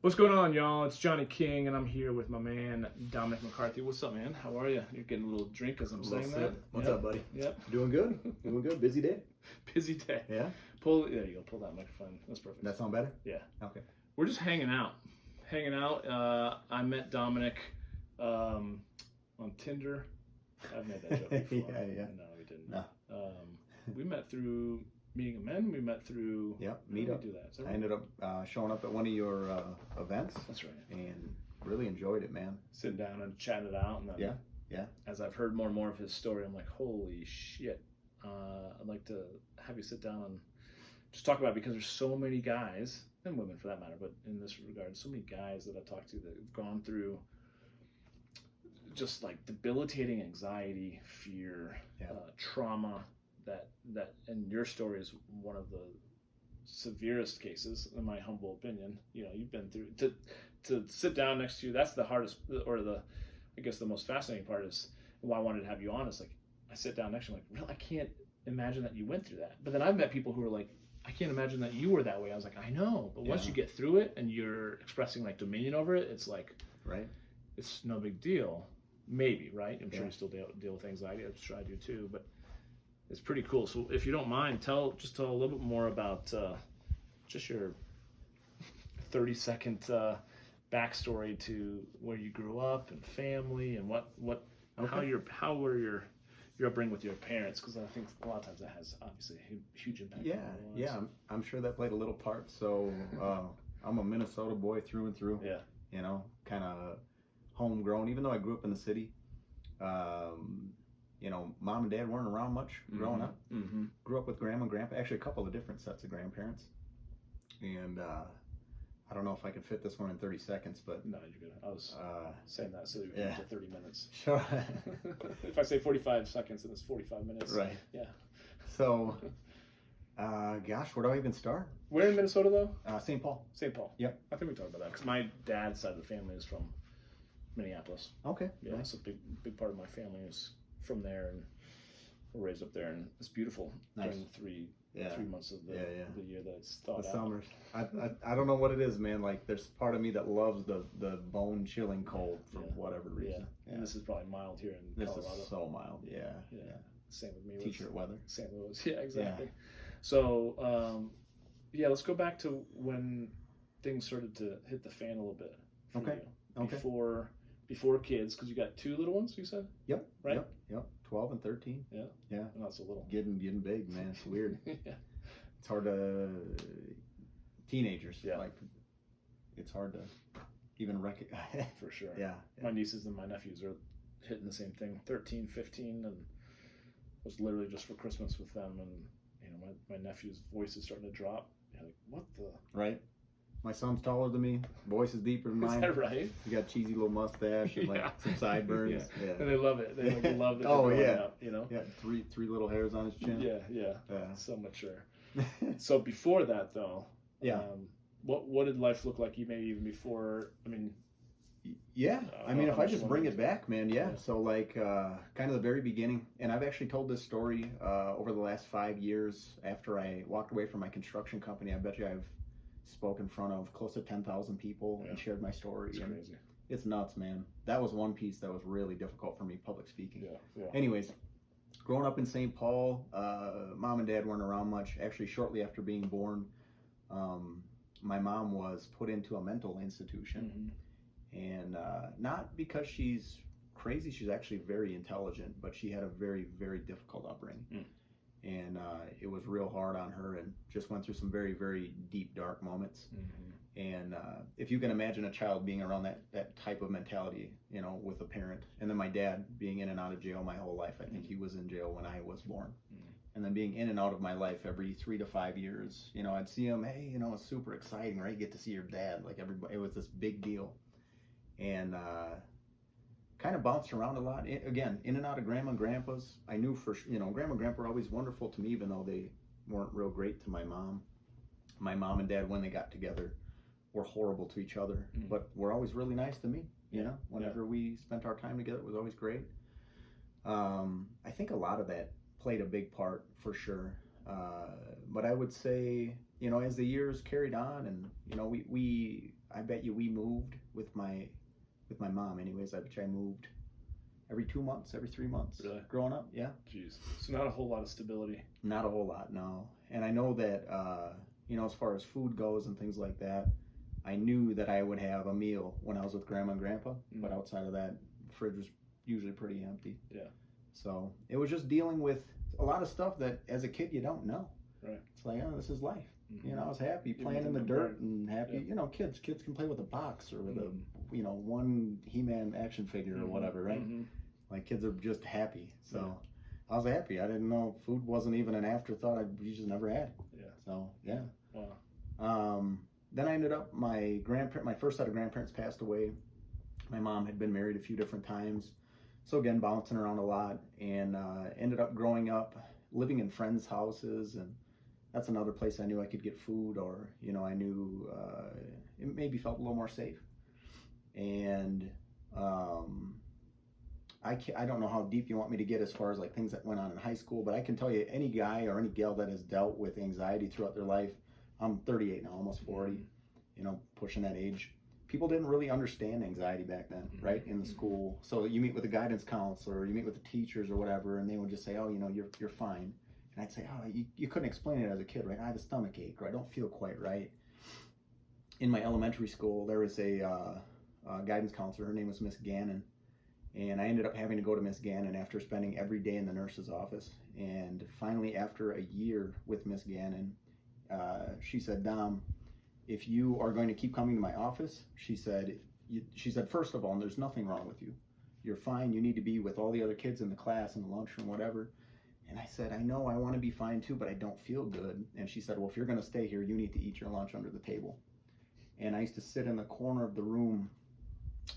What's going on, y'all? It's Johnny King, and I'm here with my man, Dominic McCarthy. What's up, man? How are you? You're getting a little drink as I'm saying that. What's up, buddy? Yep. Doing good. Doing good. Busy day. Busy day. Yeah. There you go. Pull that microphone. That's perfect. That sound better? Yeah. Okay. We're just hanging out. I met Dominic on Tinder. I've made that joke before. Yeah. No, we didn't. No. We met through meeting of men. We met through. Yep. How did Meet up. we do that? Is that I right? ended up showing up at one of your events. That's right. And really enjoyed it, man. Sitting down and chatting it out, and then Yeah. as I've heard more and more of his story, I'm like, holy shit. I'd like to have you sit down and just talk about it, because there's so many guys, and women for that matter, but in this regard, so many guys that I've talked to that have gone through just like debilitating anxiety, fear, trauma, that and your story is one of the severest cases, in my humble opinion. You know, you've been through to sit down next to you. That's the hardest, or I guess the most fascinating part is why I wanted to have you on. Is like, I sit down next to you, I'm like, really, I can't imagine that you went through that. But then I've met people who are like, I can't imagine that you were that way. I was like, I know, but once you get through it and you're expressing like dominion over it, it's like, right, it's no big deal. Maybe, right? I'm sure you still deal with anxiety. I'm sure I do too, but it's pretty cool. So if you don't mind, tell a little bit more about just your 30-second backstory to where you grew up and family, and how were your upbringing with your parents, because I think a lot of times that has obviously a huge impact. Yeah. I'm sure that played a little part. So I'm a Minnesota boy through and through. Yeah. You know, kind of homegrown, even though I grew up in the city. You know, mom and dad weren't around much growing up. Mm-hmm. Grew up with grandma and grandpa, actually a couple of different sets of grandparents. And I don't know if I could fit this one in 30 seconds, but... No, you're good. I was saying that so we could get 30 minutes. Sure. If I say 45 seconds, then it's 45 minutes. Right. Yeah. So, gosh, where do I even start? Where in Minnesota, though? St. Paul. St. Paul. Yep. I think we talked about that, because my dad's side of the family is from Minneapolis. Okay. Yeah, Nice. so a big part of my family is from there, and we're raised up there, and it's beautiful. Nice. During the 3 months of the year that it's thawed The out. summers. I don't know what it is, man. Like, there's part of me that loves the bone chilling cold for whatever reason. Yeah. And this is probably mild here in Colorado. This is so mild. Yeah. Same with me. T-shirt weather. St. Louis. Yeah, exactly. So, let's go back to when things started to hit the fan a little bit for you. Before kids, because you got 2 little ones, you said? Yep. Right? Yep. 12 and 13. Yeah. Not so little. Getting big, man. It's weird. Yeah. It's hard to... Teenagers. Yeah. Like, it's hard to even recognize. For sure. Yeah. My nieces and my nephews are hitting the same thing, 13, 15, and was literally just for Christmas with them, and you know, my nephew's voice is starting to drop. You're like, what the? Right. My son's taller than me. Voice is deeper than mine. Is that right? He got cheesy little mustache and like some sideburns. Yeah. And they love it. They love that. Oh yeah. Up, you know. Yeah. Three little hairs on his chin. Yeah. So mature. So before that, though. Yeah. What did life look like? You maybe even before? I mean. Yeah. I mean, if I just bring it back, man. Yeah. So like, kind of the very beginning, and I've actually told this story over the last 5 years after I walked away from my construction company. I bet you I've spoke in front of close to 10,000 people and shared my story. It's crazy. It's nuts, man. That was one piece that was really difficult for me, public speaking. Yeah. Anyways, growing up in St. Paul, mom and dad weren't around much. Actually, shortly after being born, my mom was put into a mental institution. And not because she's crazy, she's actually very intelligent, but she had a very, very difficult upbringing. And it was real hard on her, and just went through some very, very deep, dark moments. And if you can imagine a child being around that type of mentality, you know, with a parent, and then my dad being in and out of jail my whole life. I think he was in jail when I was born. And then being in and out of my life every 3 to 5 years, you know, I'd see him, hey, you know, it's super exciting, right? You get to see your dad, like everybody, it was this big deal. And kind of bounced around a lot. Again, in and out of grandma and grandpa's. I knew grandma and grandpa were always wonderful to me, even though they weren't real great to my mom. My mom and dad, when they got together, were horrible to each other, but were always really nice to me. You know, whenever we spent our time together, it was always great. I think a lot of that played a big part for sure. But I would say, you know, as the years carried on, and you know, I bet you we moved with my mom. Anyways, I bet you I moved every 2 months, every 3 months. Really? Growing up, yeah. Jeez. So not a whole lot of stability. Not a whole lot, no. And I know that, as far as food goes and things like that, I knew that I would have a meal when I was with Grandma and Grandpa, but outside of that, the fridge was usually pretty empty. Yeah. So it was just dealing with a lot of stuff that as a kid you don't know. Right. It's like, oh, this is life. I was happy playing in the dirt and happy. Yeah. Kids can play with a box or with a one He-Man action figure or whatever, right? Like kids are just happy. So I was happy. I didn't know food wasn't even an afterthought. We just never had. Yeah. So yeah. Wow. Then I ended up my first set of grandparents passed away. My mom had been married a few different times. So again, bouncing around a lot, and ended up growing up living in friends' houses, and that's another place I knew I could get food, or I knew it maybe felt a little more safe. And I don't know how deep you want me to get as far as like things that went on in high school, but I can tell you any guy or any gal that has dealt with anxiety throughout their life. I'm 38 now, almost 40, pushing that age. People didn't really understand anxiety back then, right, in the school. So you meet with a guidance counselor, or you meet with the teachers or whatever, and they would just say, oh, you're fine. And I'd say, oh, you couldn't explain it as a kid, right? I have a stomach ache, or I don't feel quite right. In my elementary school, there was a guidance counselor. Her name was Miss Gannon. And I ended up having to go to Miss Gannon after spending every day in the nurse's office. And finally, after a year with Miss Gannon, she said, Dom, if you are going to keep coming to my office, she said, first of all, there's nothing wrong with you. You're fine. You need to be with all the other kids in the class, in the lunchroom, whatever. And I said, I know I want to be fine too, but I don't feel good. And she said, well, if you're going to stay here, you need to eat your lunch under the table. And I used to sit in the corner of the room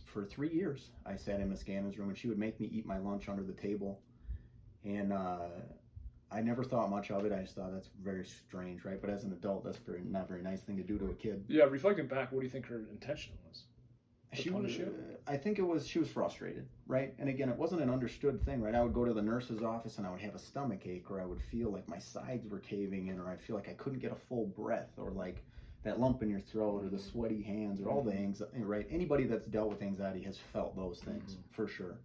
for 3 years. I sat in Miss Gannon's room, and she would make me eat my lunch under the table. And I never thought much of it. I just thought that's very strange, right? But as an adult, that's not a very nice thing to do to a kid. Yeah, reflecting back, what do you think her intention was? I think she was frustrated, right? And again, it wasn't an understood thing, right? I would go to the nurse's office and I would have a stomach ache, or I would feel like my sides were caving in, or I'd feel like I couldn't get a full breath, or like that lump in your throat, or the sweaty hands, or all the anxiety, right? Anybody that's dealt with anxiety has felt those things for sure.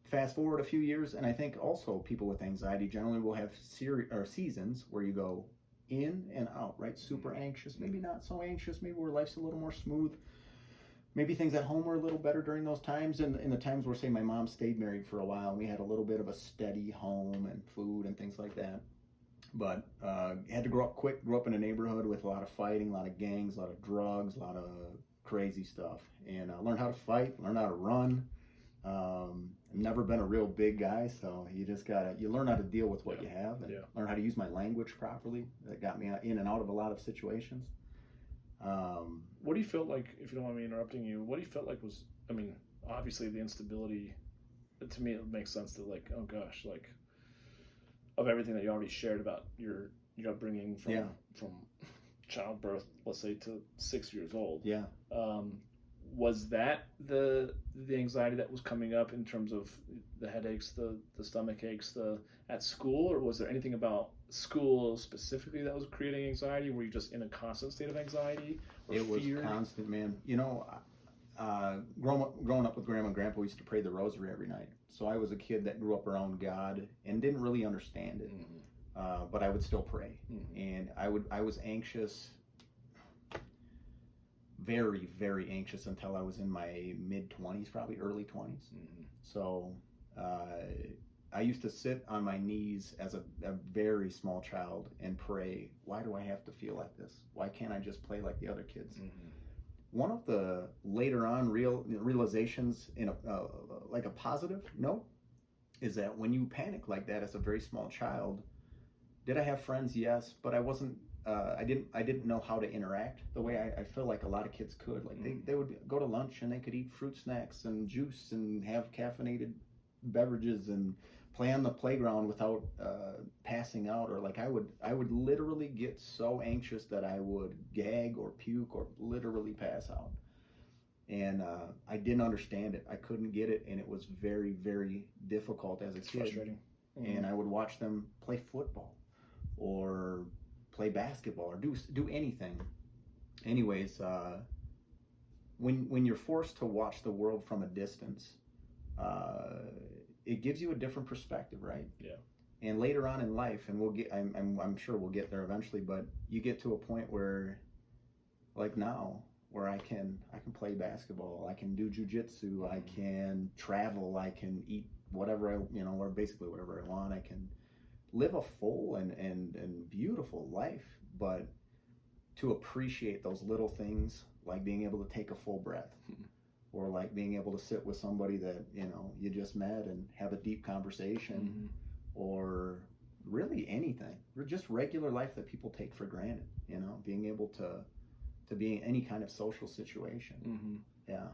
Fast forward a few years, and I think also people with anxiety generally will have seasons where you go in and out, right? Super anxious, maybe not so anxious, maybe where life's a little more smooth. Maybe things at home were a little better during those times, and in the times where, say, my mom stayed married for a while, and we had a little bit of a steady home and food and things like that. But had to grow up quick, grew up in a neighborhood with a lot of fighting, a lot of gangs, a lot of drugs, a lot of crazy stuff, and learned how to fight, learned how to run. Never been a real big guy, so you learn how to deal with what you have, and learn how to use my language properly. That got me in and out of a lot of situations. What do you feel like, if you don't mind me interrupting you, what do you felt like was, obviously the instability, to me it makes sense that, like, oh gosh, like, of everything that you already shared about your upbringing from childbirth, let's say, to 6 years old. Yeah. Was that the anxiety that was coming up in terms of the headaches, the stomach aches, at school, or was there anything about school specifically that was creating anxiety? Were you just in a constant state of anxiety or fear? It was constant, man. Growing up with Grandma and Grandpa, we used to pray the rosary every night. So I was a kid that grew up around God and didn't really understand it, but I would still pray, and I was anxious. Very, very anxious until I was in my mid-20s, probably early 20s. So I used to sit on my knees as a very small child and pray, why do I have to feel like this? Why can't I just play like the other kids? One of the later on realizations in like a positive note is that when you panic like that as a very small child, did I have friends? Yes, but I wasn't. I didn't know how to interact the way I feel like a lot of kids could. Like they would go to lunch and they could eat fruit snacks and juice and have caffeinated beverages and play on the playground without passing out, or like I would literally get so anxious that I would gag or puke or literally pass out. And I didn't understand it. I couldn't get it, and it was very, very difficult as a kid. Frustrating. And I would watch them play football or play basketball or do anything. Anyways, when you're forced to watch the world from a distance, it gives you a different perspective, right? Yeah. And later on in life, and I'm sure we'll get there eventually, but you get to a point where, like now, where I can play basketball, I can do jujitsu, I can travel, I can eat whatever or basically whatever I want. I can live a full and beautiful life, but to appreciate those little things, like being able to take a full breath, or like being able to sit with somebody that you just met and have a deep conversation, or really anything, or just regular life that people take for granted. Being able to be in any kind of social situation. Yeah.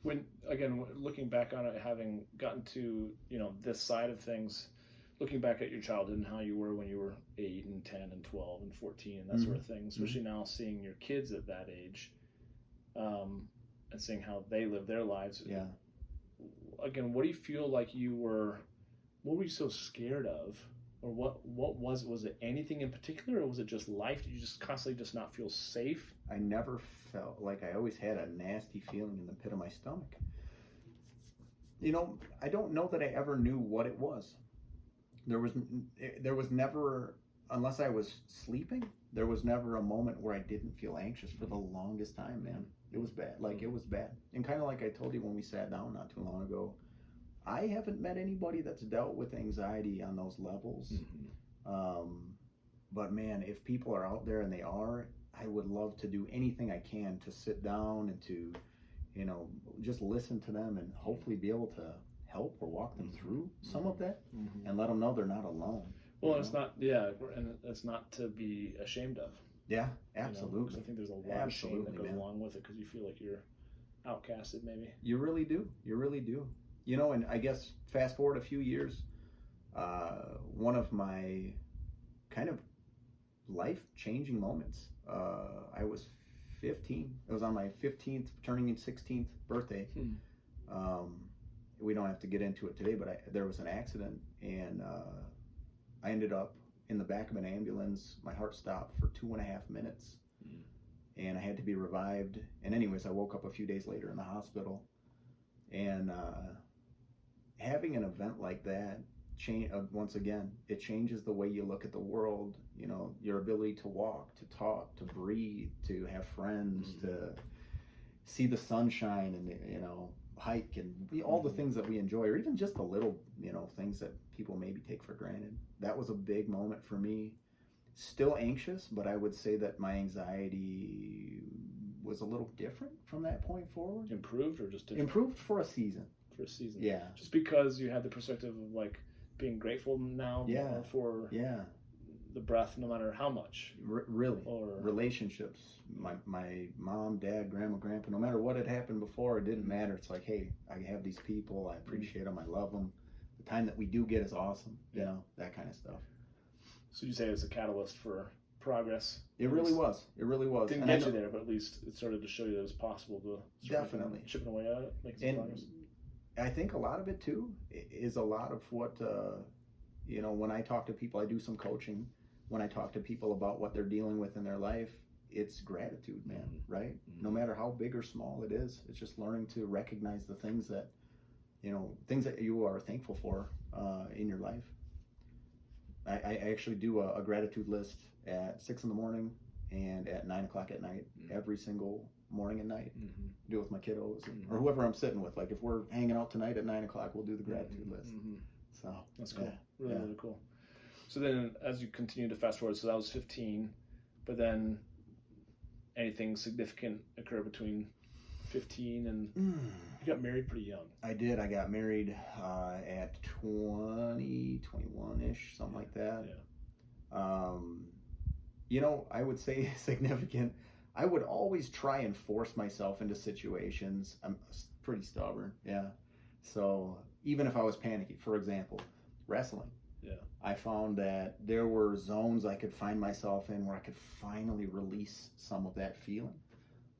When again, looking back on it, having gotten to this side of things, looking back at your childhood and how you were when you were 8 and 10 and 12 and 14 and that sort of thing, especially now seeing your kids at that age, and seeing how they live their lives. Yeah. Again, what do you feel like what were you so scared of? Or what was it anything in particular, or was it just life? Did you just constantly just not feel safe? I never felt like I always had a nasty feeling in the pit of my stomach. I don't know that I ever knew what it was. There was never, unless I was sleeping, there was never a moment where I didn't feel anxious for the longest time, man. It was bad. It was bad. And kind of like I told you when we sat down not too long ago, I haven't met anybody that's dealt with anxiety on those levels. But man, if people are out there and they are, I would love to do anything I can to sit down and to, just listen to them and hopefully be able to help or walk them through some of that and let them know they're not alone. Well, it's not, and it's not to be ashamed of. Yeah, absolutely. Because I think there's a lot of shame that goes along with it because you feel like you're outcasted, maybe. You really do. You really do. And I guess fast forward a few years, one of my kind of life-changing moments, I was 15. It was on my 15th, turning 16th birthday. We don't have to get into it today, but there was an accident, and I ended up in the back of an ambulance. My heart stopped for 2.5 minutes, and I had to be revived. And anyways, I woke up a few days later in the hospital, and having an event like that, once again, it changes the way you look at the world. Your ability to walk, to talk, to breathe, to have friends, to see the sunshine, and hike, and all the things that we enjoy, or even just the little things that people maybe take for granted. That was a big moment for me. Still anxious, but I would say that my anxiety was a little different from that point forward. Improved or just different? Improved for a season. Yeah. Just because you had the perspective of being grateful now for the breath, no matter how much. Really. Or relationships. My mom, dad, grandma, grandpa, no matter what had happened before, it didn't matter. It's like, hey, I have these people. I appreciate them. I love them. The time that we do get is awesome. That kind of stuff. So you say it's a catalyst for progress? It really was. It really was. Didn't get you there, but at least it started to show you that it's possible to definitely chipping away at it, making some progress. I think a lot of it too is a lot of what when I talk to people, I do some coaching. When I talk to people about what they're dealing with in their life, it's gratitude, man, right? No matter how big or small it is, it's just learning to recognize the things that you are thankful for in your life. I actually do a gratitude list at 6 a.m. and at 9 o'clock at night, every single morning and night. Do it with my kiddos or whoever I'm sitting with. Like if we're hanging out tonight at 9 o'clock, we'll do the gratitude list. So that's cool. Really cool. So then as you continue to fast forward, so that was 15, but then anything significant occur between 15 and you got married pretty young. I did. I got married at 20, 21-ish, something like that. I would say significant. I would always try and force myself into situations. I'm pretty stubborn. So even if I was panicky, for example, wrestling. I found that there were zones I could find myself in where I could finally release some of that feeling.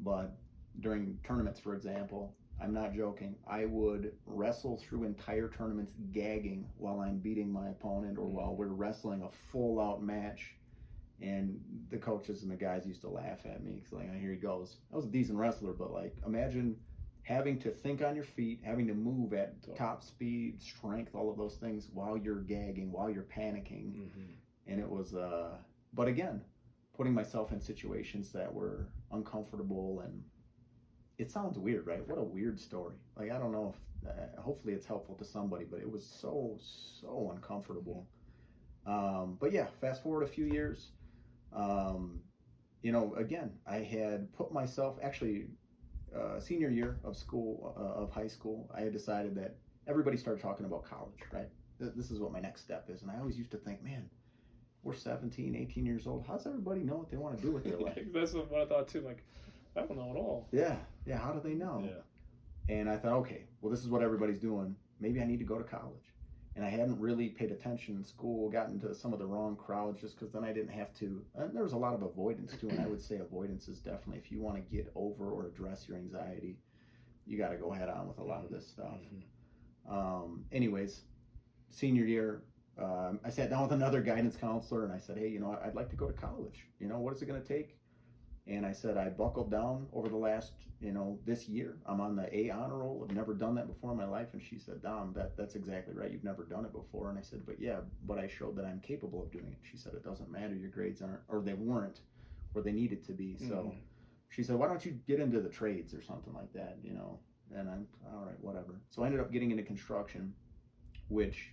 But during tournaments, for example, I'm not joking, I would wrestle through entire tournaments gagging while I'm beating my opponent or while we're wrestling a full-out match. And the coaches and the guys used to laugh at me because, like, here he goes. I was a decent wrestler, but, like, imagine having to think on your feet, having to move at top speed, strength, all of those things while you're gagging, while you're panicking. Mm-hmm. And it was, but again, putting myself in situations that were uncomfortable. And it sounds weird, right? What a weird story. Like, I don't know if, hopefully it's helpful to somebody, but it was so uncomfortable. But yeah, fast forward a few years. You know, again, I had put myself, actually, senior year of school, of high school, I had decided that everybody started talking about college, right? This is what my next step is. And I always used to think, man, we're 17, 18 years old. How's everybody know what they want to do with their life? That's what I thought too. Like, I don't know at all. Yeah. How do they know? Yeah. And I thought, okay, well, this is what everybody's doing. Maybe I need to go to college. And I hadn't really paid attention in school, got into some of the wrong crowds just because then I didn't have to. And there was a lot of avoidance too. And I would say avoidance is definitely, if you want to get over or address your anxiety, you got to go head on with a lot of this stuff. Anyways, senior year, I sat down with another guidance counselor and I said, hey, you know, I'd like to go to college. You know, what is it going to take? And I said, I buckled down over the last, you know, this year. I'm on the A honor roll. I've never done that before in my life. And she said, Dom, that's exactly right. You've never done it before. And I said, but yeah, but I showed that I'm capable of doing it. She said, it doesn't matter. Your grades aren't, or they weren't where they needed to be. So she said, why don't you get into the trades or something like that, you know? And I'm, all right, whatever. So I ended up getting into construction, which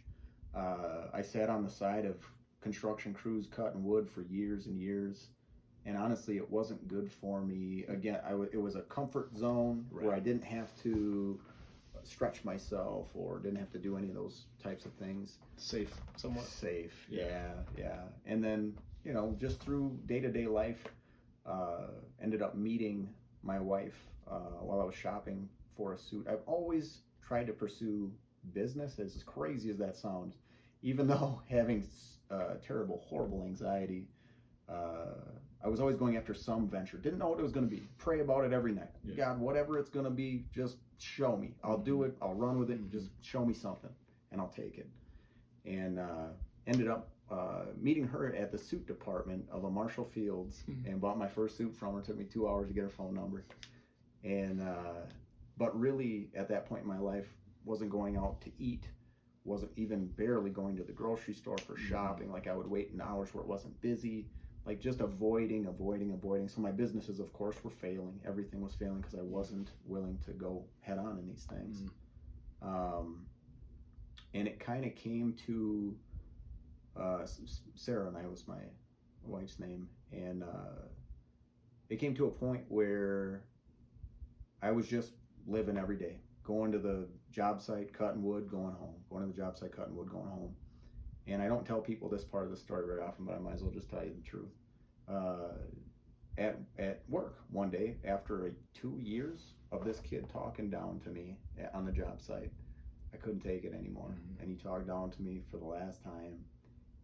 I sat on the side of construction crews cutting wood for years and years. And honestly, it wasn't good for me. Again, it was a comfort zone where I didn't have to stretch myself or didn't have to do any of those types of things. Safe, somewhat. Safe, yeah. And then, you know, just through day-to-day life, ended up meeting my wife while I was shopping for a suit. I've always tried to pursue business, as crazy as that sounds, even though having terrible, horrible anxiety. I was always going after some venture. Didn't know what it was going to be. Pray about it every night. Yeah. God, whatever it's going to be, just show me. I'll do it. I'll run with it. Just show me something, and I'll take it. And ended up meeting her at the suit department of a Marshall Fields and bought my first suit from her. It took me 2 hours to get her phone number. And but really, at that point in my life, wasn't going out to eat. Wasn't even barely going to the grocery store for shopping. Like, I would wait in hours where it wasn't busy. Like, just avoiding. So my businesses, of course, were failing. Everything was failing because I wasn't willing to go head on in these things. And it kind of came to, Sarah and I was my wife's name. And it came to a point where I was just living every day. Going to the job site, cutting wood, going home. Going to the job site, cutting wood, going home. And I don't tell people this part of the story very often, but I might as well just tell you the truth. At work one day, after 2 years of this kid talking down to me on the job site, I couldn't take it anymore. And he talked down to me for the last time,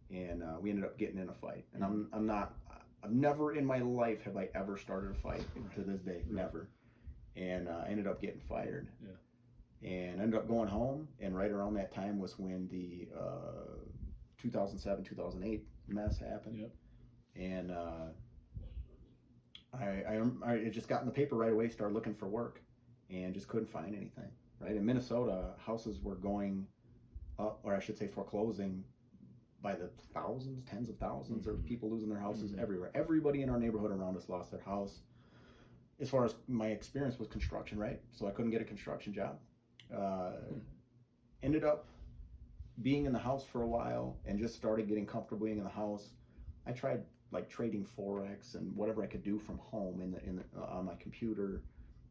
and we ended up getting in a fight. And I've never in my life have I ever started a fight to this day, never. And I ended up getting fired. And ended up going home, and right around that time was when the 2007, 2008 mess happened. And I just got in the paper right away, started looking for work, and just couldn't find anything. Right, in Minnesota, houses were going up, or I should say foreclosing, by the thousands, tens of thousands of people losing their houses everywhere. Everybody in our neighborhood around us lost their house. As far as my experience with construction, right? So I couldn't get a construction job. Ended up being in the house for a while and just started getting comfortable being in the house. I tried like trading Forex and whatever I could do from home on my computer,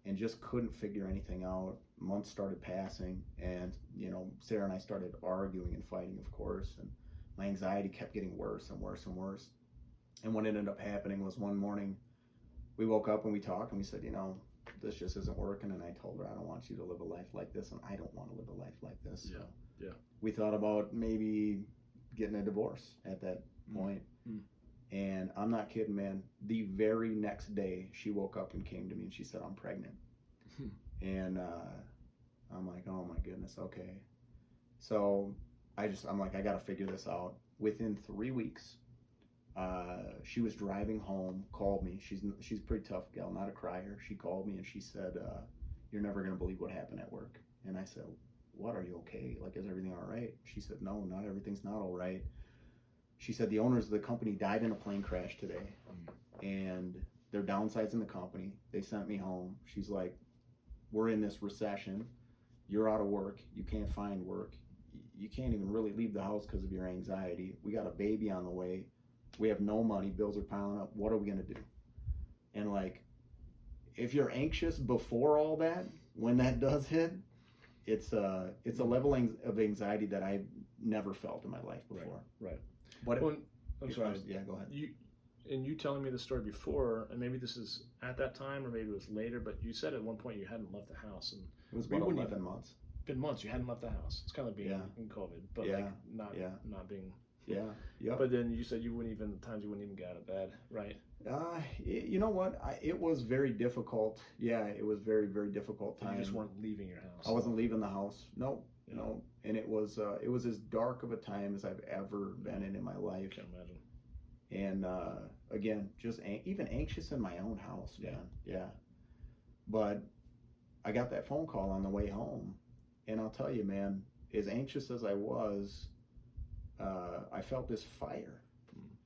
and just couldn't figure anything out. Months started passing, and you know, Sarah and I started arguing and fighting, of course, and my anxiety kept getting worse and worse and worse. And what ended up happening was one morning we woke up and we talked and we said, you know, this just isn't working. And I told her, I don't want you to live a life like this, and I don't want to live a life like this. So we thought about maybe getting a divorce at that point. And I'm not kidding, man. The very next day, she woke up and came to me and she said, I'm pregnant. And I'm like, oh my goodness, okay. So I'm like, I got to figure this out. Within 3 weeks, She was driving home, called me. She's a pretty tough gal, not a crier. She called me and she said, "You're never gonna believe what happened at work." And I said, "What? Are you okay? Like, is everything all right?" She said, "No, not everything's not all right." She said the owners of the company died in a plane crash today, and they're downsizing the company. They sent me home. She's like, "We're in this recession. You're out of work. You can't find work. You can't even really leave the house because of your anxiety. We got a baby on the way. We have no money. Bills are piling up. What are we gonna do?" And like, if you're anxious before all that, when that does hit, it's a level of anxiety that I've never felt in my life before. Right. But I'm sorry. Yeah, go ahead. You telling me the story before, and maybe this is at that time, or maybe it was later. But you said at one point you hadn't left the house, and it was about 11 months. Been months you hadn't left the house. It's kind of like being in COVID, but like not being. Yeah. But then you said you wouldn't even get out of bed, right? You know what? It was very difficult. Yeah, it was very, very difficult time. You just weren't leaving your house. I wasn't leaving the house. No. And it was as dark of a time as I've ever been in my life. I can't imagine. And again, just even anxious in my own house, man. Yeah. But I got that phone call on the way home, and I'll tell you, man, as anxious as I was, I felt this fire,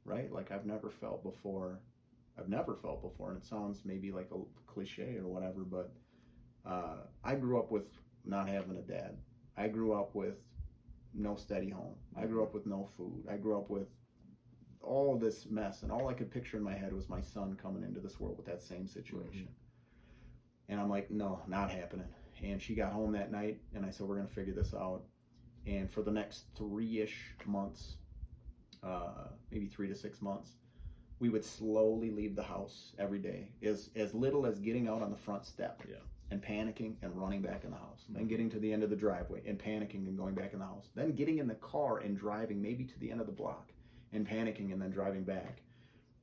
right? Like I've never felt before, and it sounds maybe like a cliche or whatever, but I grew up with not having a dad. I grew up with no steady home. I grew up with no food. I grew up with all this mess, and all I could picture in my head was my son coming into this world with that same situation. And I'm like, no, not happening. And she got home that night, and I said, we're going to figure this out. And for the next 3-ish months, maybe 3 to 6 months, we would slowly leave the house every day, as little as getting out on the front step and panicking and running back in the house, then getting to the end of the driveway and panicking and going back in the house, then getting in the car and driving maybe to the end of the block and panicking and then driving back.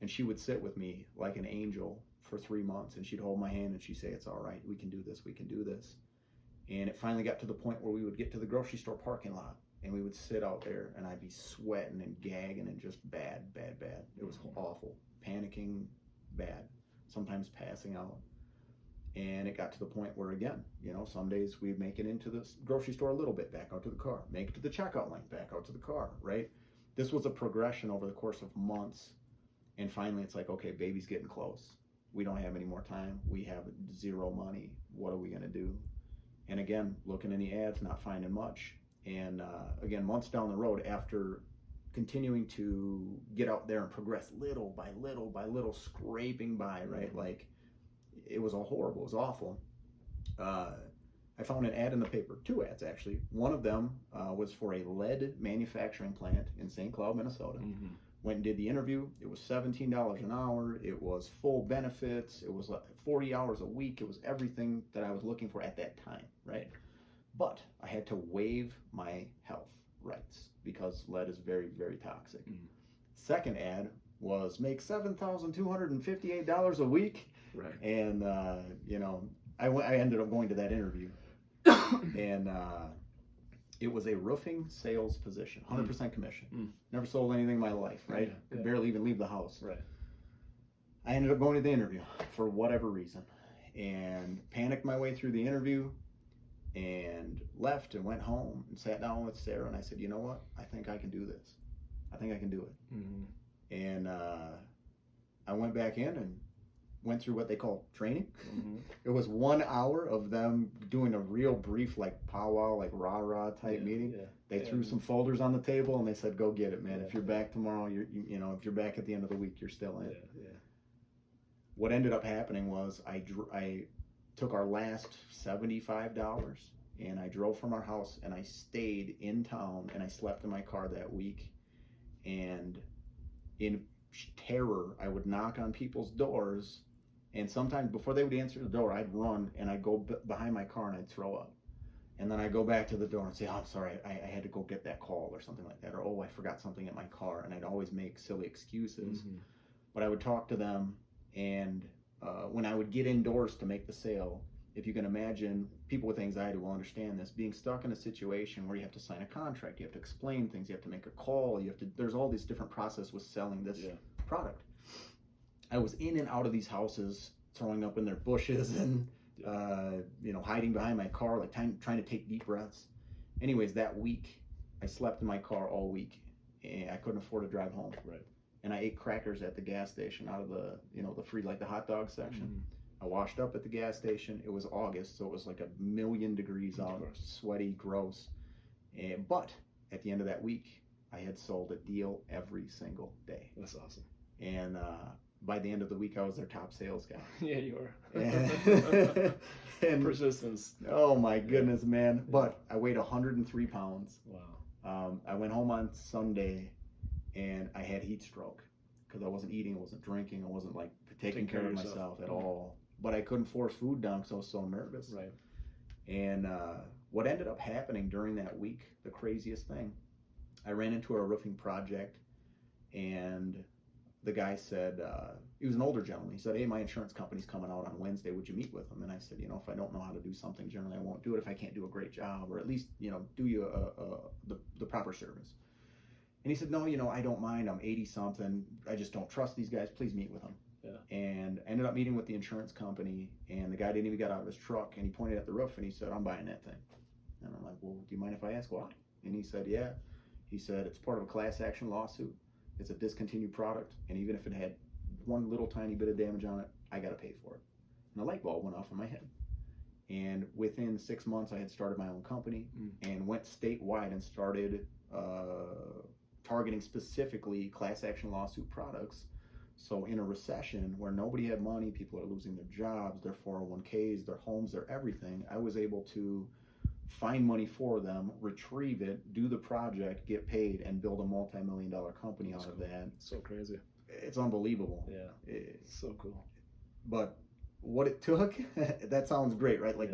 And she would sit with me like an angel for 3 months, and she'd hold my hand and she'd say, "It's all right, we can do this, we can do this." And it finally got to the point where we would get to the grocery store parking lot, and we would sit out there, and I'd be sweating and gagging and just bad. It was awful. Panicking, bad. Sometimes passing out. And it got to the point where, again, some days we'd make it into the grocery store a little bit, back out to the car, make it to the checkout line, back out to the car, right? This was a progression over the course of months. And finally, it's like, okay, baby's getting close. We don't have any more time. We have zero money. What are we going to do? And again, looking in the ads, not finding much. And again, months down the road, after continuing to get out there and progress little by little, scraping by, right? Like, it was all horrible. It was awful. I found an ad in the paper, 2 ads actually. One of them was for a lead manufacturing plant in St. Cloud, Minnesota. Went and did the interview. It was $17 an hour. It was full benefits. It was like 40 hours a week. It was everything that I was looking for at that time, right? But I had to waive my health rights because lead is very, very toxic. Second ad was make $7,258 a week. Right. And, I ended up going to that interview. And it was a roofing sales position, 100% commission. Never sold anything in my life, right? Could barely even leave the house. Right. I ended up going to the interview for whatever reason, and panicked my way through the interview, and left and went home and sat down with Sarah, and I said, you know what? I think I can do this. I think I can do it. And I went back in and went through what they call training. It was 1 hour of them doing a real brief, like powwow, like rah-rah type meeting. They threw some folders on the table and they said, go get it, man. If you're back tomorrow, if you're back at the end of the week, you're still in. What ended up happening was I took our last $75 and I drove from our house and I stayed in town and I slept in my car that week. And in terror, I would knock on people's doors, and sometimes before they would answer the door, I'd run and I'd go behind my car and I'd throw up. And then I'd go back to the door and say, oh, I'm sorry, I had to go get that call or something like that. Or, oh, I forgot something at my car. And I'd always make silly excuses. But I would talk to them, and when I would get indoors to make the sale, if you can imagine, people with anxiety will understand this, being stuck in a situation where you have to sign a contract, you have to explain things, you have to make a call, there's all these different processes with selling this product. I was in and out of these houses, throwing up in their bushes and hiding behind my car, like trying to take deep breaths. Anyways, that week I slept in my car all week, and I couldn't afford to drive home. Right. And I ate crackers at the gas station out of the the free, like the hot dog section. I washed up at the gas station. It was August, so it was like 1,000,000 degrees out, sweaty, gross. But at the end of that week, I had sold a deal every single day. That's awesome. And by the end of the week, I was their top sales guy. Yeah, you were. And persistence. Oh my goodness, man. But I weighed 103 pounds. Wow. I went home on Sunday and I had heat stroke because I wasn't eating, I wasn't drinking, I wasn't like taking care of myself at all. But I couldn't force food down because I was so nervous. Right. And what ended up happening during that week, the craziest thing, I ran into a roofing project, and the guy said, he was an older gentleman. He said, "Hey, my insurance company's coming out on Wednesday. Would you meet with them?" And I said, if I don't know how to do something, generally I won't do it if I can't do a great job, or at least, do you the proper service. And he said, "No, I don't mind. I'm 80 something. I just don't trust these guys. Please meet with them." Yeah. And I ended up meeting with the insurance company, and the guy didn't even get out of his truck, and he pointed at the roof and he said, "I'm buying that thing." And I'm like, "Well, do you mind if I ask why?" And he said, "Yeah." He said, "It's part of a class action lawsuit. It's a discontinued product, and even if it had one little tiny bit of damage on it, I got to pay for it." And the light bulb went off in my head. And within 6 months, I had started my own company and went statewide and started targeting specifically class action lawsuit products. So in a recession where nobody had money, people are losing their jobs, their 401ks, their homes, their everything, I was able to find money for them, retrieve it, do the project, get paid, and build a multi-million-dollar company out of that. So crazy. It's unbelievable. Yeah. It's so cool. But what it took, that sounds great, right? Like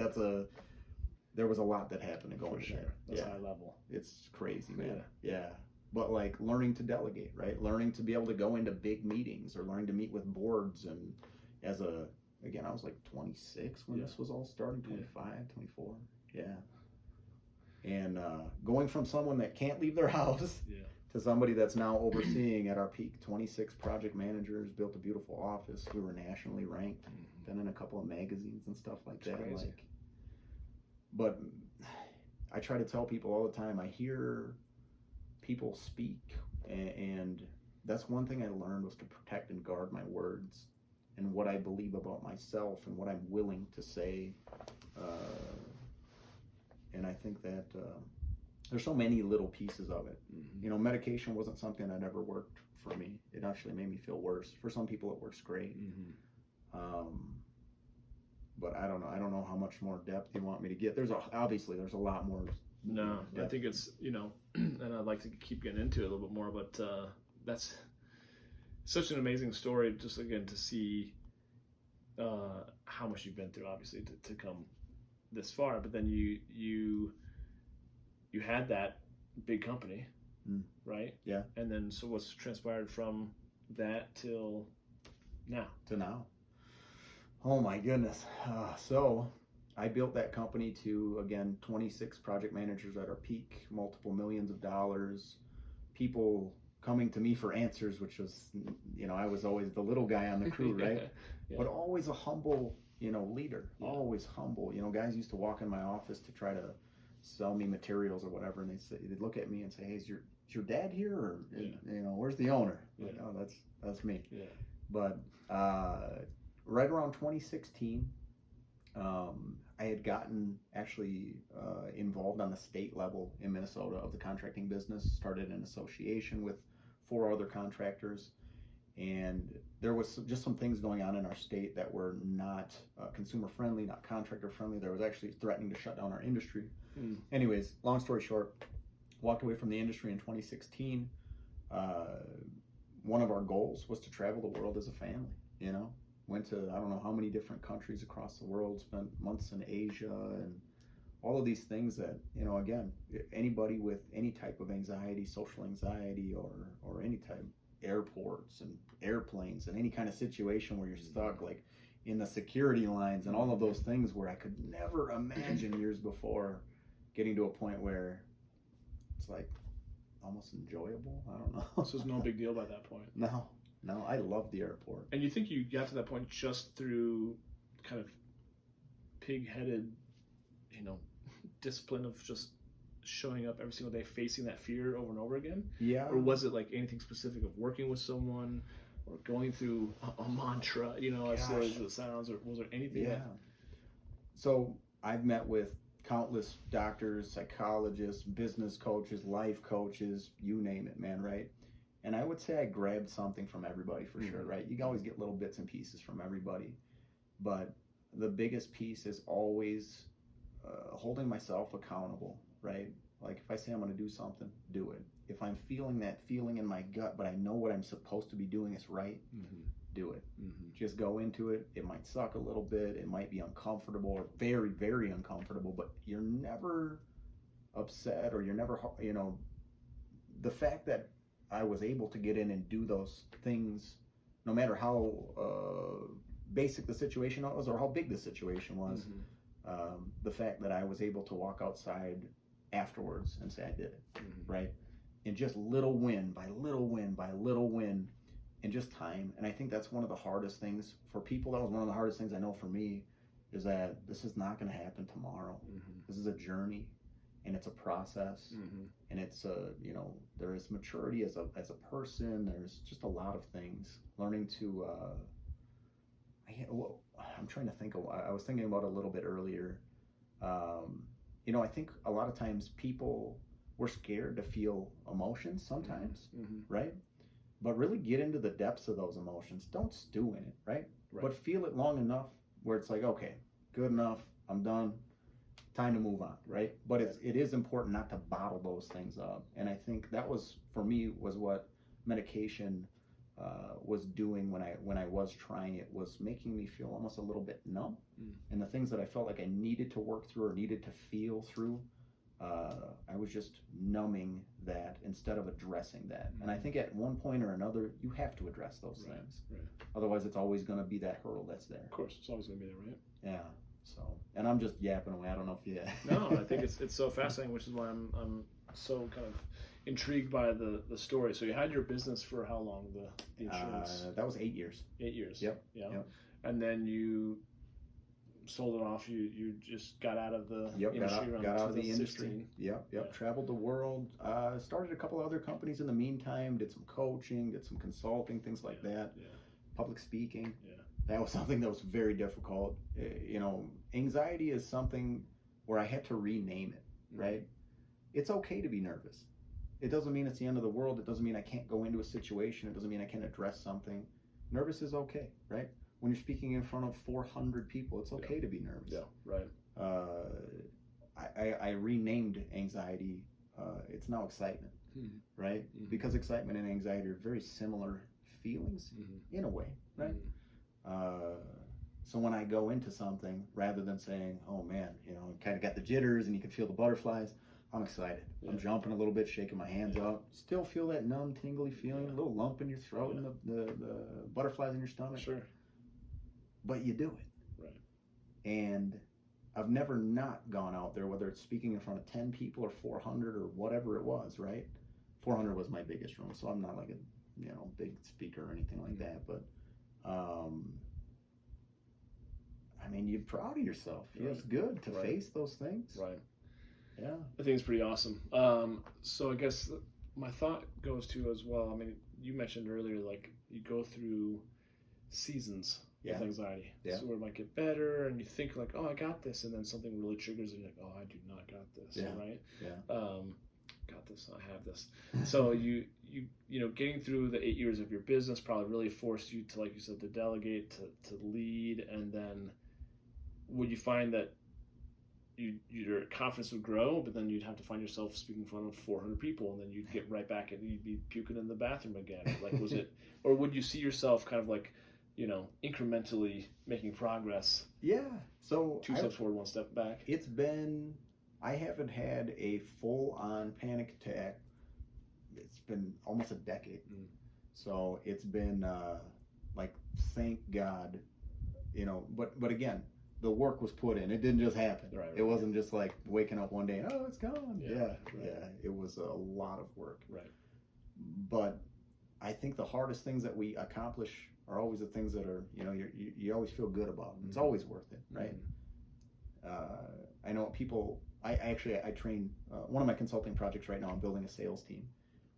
there was a lot that happened to go into that. That's high level. It's crazy, man. Yeah. But like learning to delegate, right? Learning to be able to go into big meetings or learning to meet with boards. And again, I was like 26 when this was all starting, 25, 24. Yeah. And going from someone that can't leave their house to somebody that's now overseeing at our peak 26 project managers, built a beautiful office. We were nationally ranked, been in a couple of magazines and stuff like that. Crazy. But I try to tell people all the time, I hear people speak, and that's one thing I learned, was to protect and guard my words and what I believe about myself and what I'm willing to say. And I think that there's so many little pieces of it. Medication wasn't something that ever worked for me. It actually made me feel worse. For some people, it works great. But I don't know. I don't know how much more depth you want me to get. Obviously there's a lot more. No, I think it's, and I'd like to keep getting into it a little bit more, but that's such an amazing story, just again to see how much you've been through, obviously, to come this far. But then you had that big company, right? Yeah. And then so what's transpired from that till now? To now. Oh my goodness. So I built that company to, again, 26 project managers at our peak, multiple millions of dollars, people coming to me for answers, which was, I was always the little guy on the crew, right? But always a humble, leader, always humble. Guys used to walk in my office to try to sell me materials or whatever, and they'd look at me and say, "Hey, is your dad here, or where's the owner?" Like, "Oh, that's me." Yeah. But right around 2016, I had gotten actually involved on the state level in Minnesota of the contracting business, started an association with 4 other contractors, and there was just some things going on in our state that were not consumer friendly, not contractor friendly. There was actually threatening to shut down our industry. Anyways, long story short, walked away from the industry in 2016. One of our goals was to travel the world as a family, Went to I don't know how many different countries across the world, spent months in Asia, and all of these things that, again, anybody with any type of anxiety, social anxiety, or any type, airports and airplanes and any kind of situation where you're stuck, like in the security lines and all of those things, where I could never imagine years before getting to a point where it's like almost enjoyable. I don't know. So it's no big deal by that point. No. No, I love the airport. And you think you got to that point just through kind of pig-headed, discipline of just showing up every single day, facing that fear over and over again? Yeah. Or was it like anything specific of working with someone or going through a mantra, as silly as it sounds, or was there anything? Yeah. So I've met with countless doctors, psychologists, business coaches, life coaches, you name it, man, right? And I would say I grabbed something from everybody for sure, right? You can always get little bits and pieces from everybody. But the biggest piece is always holding myself accountable, right? Like if I say I'm going to do something, do it. If I'm feeling that feeling in my gut, but I know what I'm supposed to be doing is right, do it. Just go into it. It might suck a little bit. It might be uncomfortable or very, very uncomfortable, but you're never upset or you're never, the fact that I was able to get in and do those things, no matter how basic the situation was or how big the situation was, the fact that I was able to walk outside afterwards and say I did it, right? And just little win by little win by little win, and just time. And I think that's one of the hardest things for people. That was one of the hardest things I know for me, is that this is not going to happen tomorrow. This is a journey, and it's a process, and it's there is maturity as a person. There's just a lot of things. Learning to I'm trying to think of, I was thinking about it a little bit earlier. I think a lot of times we're scared to feel emotions sometimes, right? But really get into the depths of those emotions. Don't stew in it, right? But feel it long enough where it's like, okay, good enough, I'm done, time to move on, right? But it is important not to bottle those things up. And I think that was, for me, was what medication was doing when I was trying it, was making me feel almost a little bit numb. And the things that I felt like I needed to work through or needed to feel through, I was just numbing that instead of addressing that. And I think at one point or another, you have to address those things. Otherwise, it's always going to be that hurdle that's there. Of course, it's always going to be there, right? Yeah. So, and I'm just yapping away. I don't know if you. No, I think it's so fascinating, which is why I'm so kind of intrigued by the story. So you had your business for how long? The insurance. That was 8 years. 8 years. Yep. Yeah. Yep. And then you sold it off. You just got out of the industry. Got out of the industry. Yep. Traveled the world. Started a couple other companies in the meantime. Did some coaching. Did some consulting. Things like that. Yeah. Public speaking. Yeah. That was something that was very difficult. Anxiety is something where I had to rename it. Right. It's okay to be nervous. It doesn't mean it's the end of the world. It doesn't mean I can't go into a situation. It doesn't mean I can't address something. Nervous is okay, right? When you're speaking in front of 400 people, it's okay to be nervous. Yeah, right. I renamed anxiety. It's now excitement, right? Because excitement and anxiety are very similar feelings in a way, right? So when I go into something, rather than saying, oh man, kind of got the jitters and you can feel the butterflies, I'm excited. I'm jumping a little bit, shaking my hands up. Still feel that numb, tingly feeling, a little lump in your throat and the butterflies in your stomach. Sure. But you do it. Right. And I've never not gone out there, whether it's speaking in front of 10 people or 400 or whatever it was, right? 400 was my biggest room, so I'm not like a big speaker or anything like that. But you're proud of yourself. It feels good to face those things. Right. Yeah. I think it's pretty awesome. So I guess my thought goes to as well, you mentioned earlier, like you go through seasons with anxiety. So it might get better and you think like, oh, I got this. And then something really triggers and you're like, oh, I do not got this. Right. Yeah. Got this. I have this. So you getting through the 8 years of your business probably really forced you to, like you said, to delegate, to lead. And then would you find that your confidence would grow, but then you'd have to find yourself speaking in front of 400 people, and then you'd get right back and you'd be puking in the bathroom again? Like, was it, or would you see yourself kind of like, incrementally making progress? Yeah. So 2 steps forward, 1 step back. I haven't had a full-on panic attack. It's been almost a decade. So it's been like, thank God, but again, the work was put in. It didn't just happen. Right. It wasn't just like waking up one day and, oh, it's gone. Yeah. It was a lot of work. Right. But I think the hardest things that we accomplish are always the things that are, you always feel good about. It's always worth it, right? I know people, I train, one of my consulting projects right now, I'm building a sales team.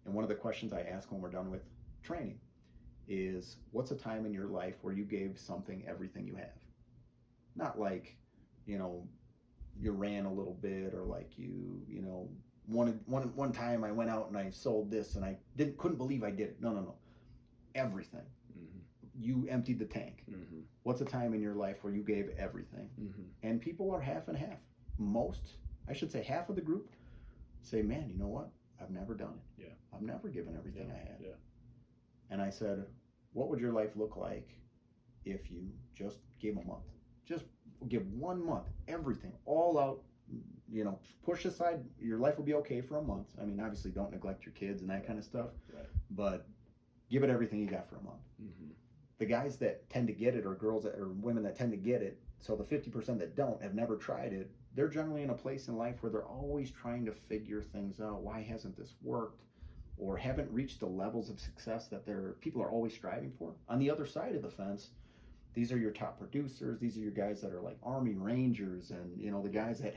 And one of the questions I ask when we're done with training is, what's a time in your life where you gave something everything you have? Not like, you ran a little bit, or like one time I went out and I sold this and I couldn't believe I did it. No. Everything. You emptied the tank. What's a time in your life where you gave everything? And people are half and half. Half of the group say, man, you know what? I've never done it. Yeah. I've never given everything I had. Yeah. And I said, what would your life look like if you just gave a month? Just give 1 month, everything, all out, push aside, your life will be okay for a month. I mean, obviously don't neglect your kids and that kind of stuff, right. But give it everything you got for a month. The guys that tend to get it, or women that tend to get it, so the 50% that don't, have never tried it, they're generally in a place in life where they're always trying to figure things out. Why hasn't this worked? Or haven't reached the levels of success that people are always striving for. On the other side of the fence, these are your top producers. These are your guys that are like Army Rangers, and the guys that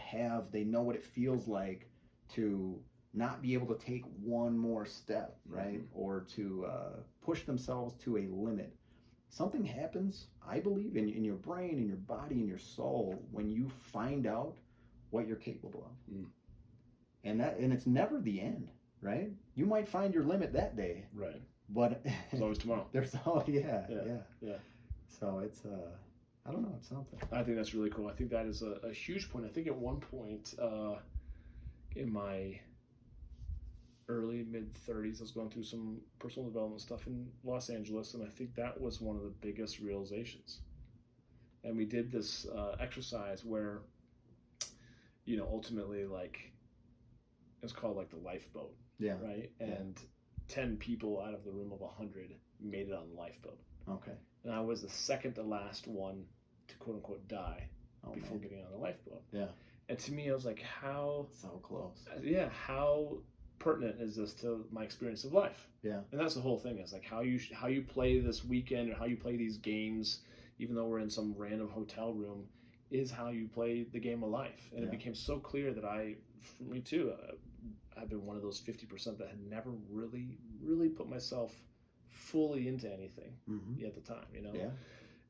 they know what it feels like to not be able to take one more step, right? Or to push themselves to a limit. Something happens, I believe, in your brain, in your body, in your soul, when you find out what you're capable of. And it's never the end, right? You might find your limit that day, right? But there's always tomorrow. Yeah. So it's I don't know, it's something. I think that's really cool. I think that is a huge point. I think at one point in my early mid-30s, I was going through some personal development stuff in Los Angeles, and I think that was one of the biggest realizations. And we did this exercise where, ultimately, like, it's called like the lifeboat, right? And 10 people out of the room of 100 made it on the lifeboat. Okay. And I was the second to last one to quote unquote die before getting on the lifeboat. Yeah. And to me, I was like, how so close. Yeah, how pertinent is this to my experience of life? Yeah. And that's the whole thing, is like how you play this weekend, or how you play these games, even though we're in some random hotel room, is how you play the game of life. And it became so clear that for me too, I've been one of those 50% that had never really put myself fully into anything at the time, Yeah.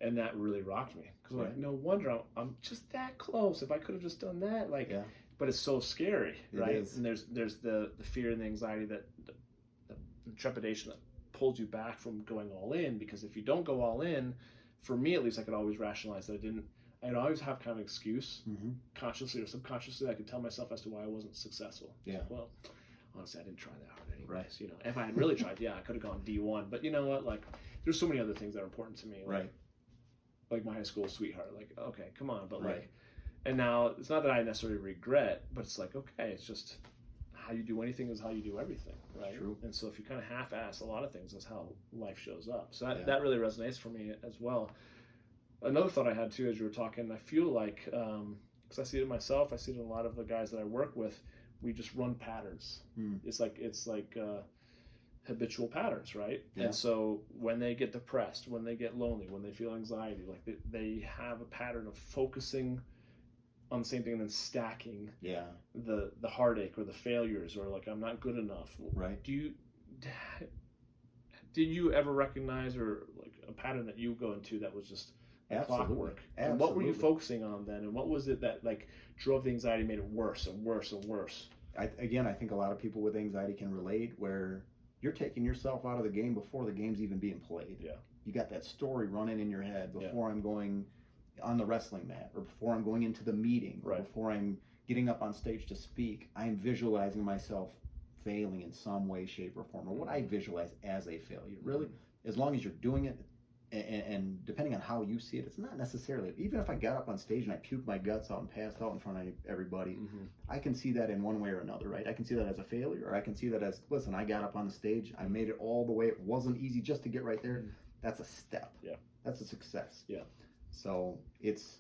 And that really rocked me, because like, no wonder I'm just that close. If I could have just done that, like, but it's so scary, right? And there's the fear and the anxiety, that the trepidation that pulls you back from going all in, because if you don't go all in, for me at least, I could always rationalize that I'd always have kind of an excuse, consciously or subconsciously. I could tell myself as to why I wasn't successful. Yeah. Like, well, honestly, I didn't try that hard anyways. Right. If I had really tried, I could have gone D1. But you know what? Like, there's so many other things that are important to me. Like, like my high school sweetheart. Like, okay, come on. But like, and now it's not that I necessarily regret, but it's like, okay, it's just how you do anything is how you do everything, right? True. And so if you kind of half-ass a lot of things, that's how life shows up. So that really resonates for me as well. Another thought I had too, as you were talking, I feel like, because I see it in myself, I see it in a lot of the guys that I work with, we just run patterns. It's like habitual patterns, right? Yeah. And so when they get depressed, when they get lonely, when they feel anxiety, like they have a pattern of focusing on the same thing and then stacking the heartache or the failures, or like, I'm not good enough. Right. Did you ever recognize, or like a pattern that you go into that was just clockwork? And what were you focusing on then? And what was it that like drove the anxiety, made it worse and worse and worse? I think a lot of people with anxiety can relate, where you're taking yourself out of the game before the game's even being played. Yeah. You got that story running in your head before I'm going on the wrestling mat, or before I'm going into the meeting, or before I'm getting up on stage to speak. I'm visualizing myself failing in some way, shape, or form, or what I visualize as a failure. Really, as long as you're doing it, and depending on how you see it, it's not necessarily, even if I got up on stage and I puked my guts out and passed out in front of everybody, I can see that in one way or another, right? I can see that as a failure, or I can see that as, listen, I got up on the stage, I made it all the way, it wasn't easy just to get right there. That's a step. Yeah. That's a success. Yeah. So it's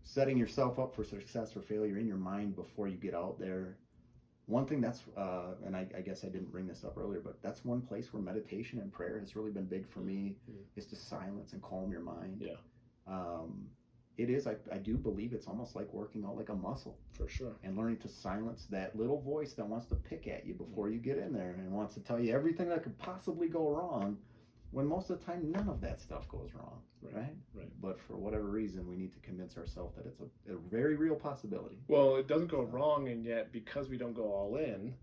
setting yourself up for success or failure in your mind before you get out there. one thing that's, and I guess I didn't bring this up earlier, but that's one place where meditation and prayer has really been big for me, is to silence and calm your mind. It is, I do believe it's almost like working out like a muscle. For sure. And learning to silence that little voice that wants to pick at you before you get in there and wants to tell you everything that could possibly go wrong, when most of the time none of that stuff goes wrong, right? But for whatever reason, we need to convince ourselves that it's a very real possibility. Well, it doesn't go wrong, and yet because we don't go all in,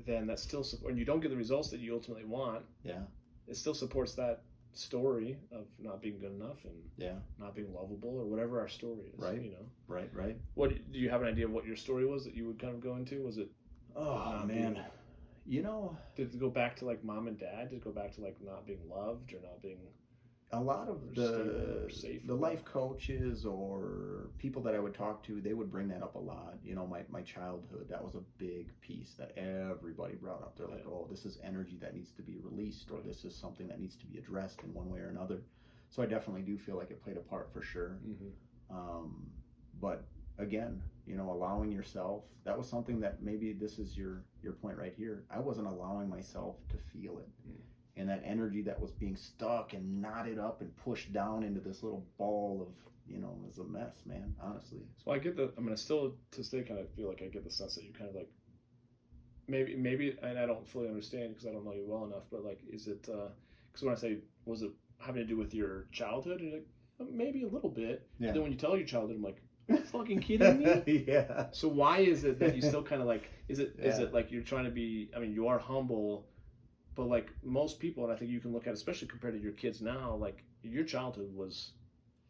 then that still support, and you don't get the results that you ultimately want. It still supports that story of not being good enough and not being lovable, or whatever our story is. You know. Right. What do you have an idea of what your story was that you would kind of go into? Was it? Oh man. You know, did it go back to like mom and dad? Did it go back to like not being loved or not being? A lot of the life coaches or people that I would talk to, they would bring that up a lot. You know, my childhood, that was a big piece that everybody brought up. They're like, oh, this is energy that needs to be released, or this is something that needs to be addressed in one way or another. So I definitely do feel like it played a part for sure. But again, you know, allowing yourself, that was something that maybe this is your point right here. I wasn't allowing myself to feel it. And that energy that was being stuck and knotted up and pushed down into this little ball of, you know, is a mess, man, honestly. So I get still to this day kind of feel like I get the sense that you kind of like, maybe, and I don't fully understand because I don't know you well enough, but like, is it, because when I say, was it having to do with your childhood? You're like, maybe a little bit. But then when you tell your childhood, I'm like, are you fucking kidding me? So why is it that you still kind of like, is it like you're trying to be, I mean, you are humble, but like most people, and I think you can look at, especially compared to your kids now, like your childhood was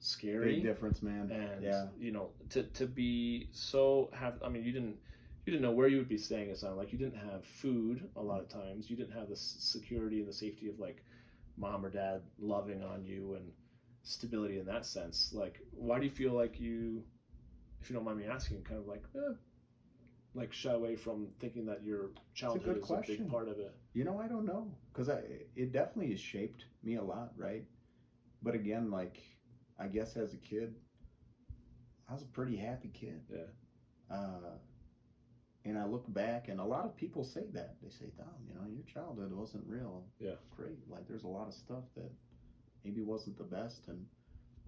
scary. Big difference, man. And you know, to be so you didn't know where you would be staying. It sounded like you didn't have food a lot of times. You didn't have the security and the safety of like mom or dad loving on you and stability in that sense. Like, why do you feel like you, if you don't mind me asking, kind of like shy away from thinking that your childhood is a big part of it? You know, I don't know, because it definitely has shaped me a lot, right? But again, like, I guess as a kid, I was a pretty happy kid. And I look back, and a lot of people say that. They say, Dom, you know, your childhood wasn't real great. Like, there's a lot of stuff that maybe wasn't the best. And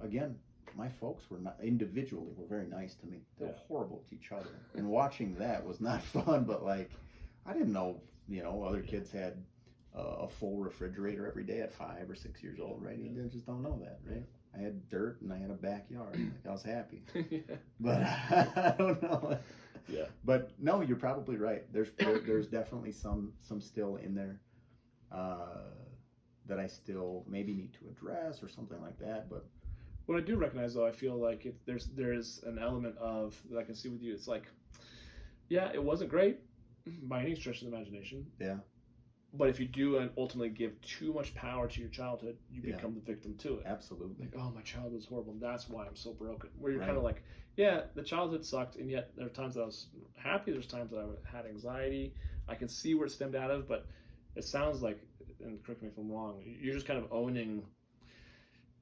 again, my folks were not individually were very nice to me. They were horrible to each other, and watching that was not fun. But like, I didn't know, you know, other kids had a full refrigerator every day at 5 or 6 years old, right? You just don't know that, right? I had dirt and I had a backyard. Like, I was happy, but I don't know. But no, you're probably right. There's definitely some still in there that I still maybe need to address or something like that, but. What I do recognize, though, I feel like there's an element of that I can see with you. It's like, it wasn't great by any stretch of the imagination. But if you do and ultimately give too much power to your childhood, you become the victim to it. Absolutely. Like, oh, my childhood was horrible, and that's why I'm so broken. Where you're kind of like, the childhood sucked, and yet there are times that I was happy. There's times that I had anxiety. I can see where it stemmed out of, but it sounds like, and correct me if I'm wrong, you're just kind of owning.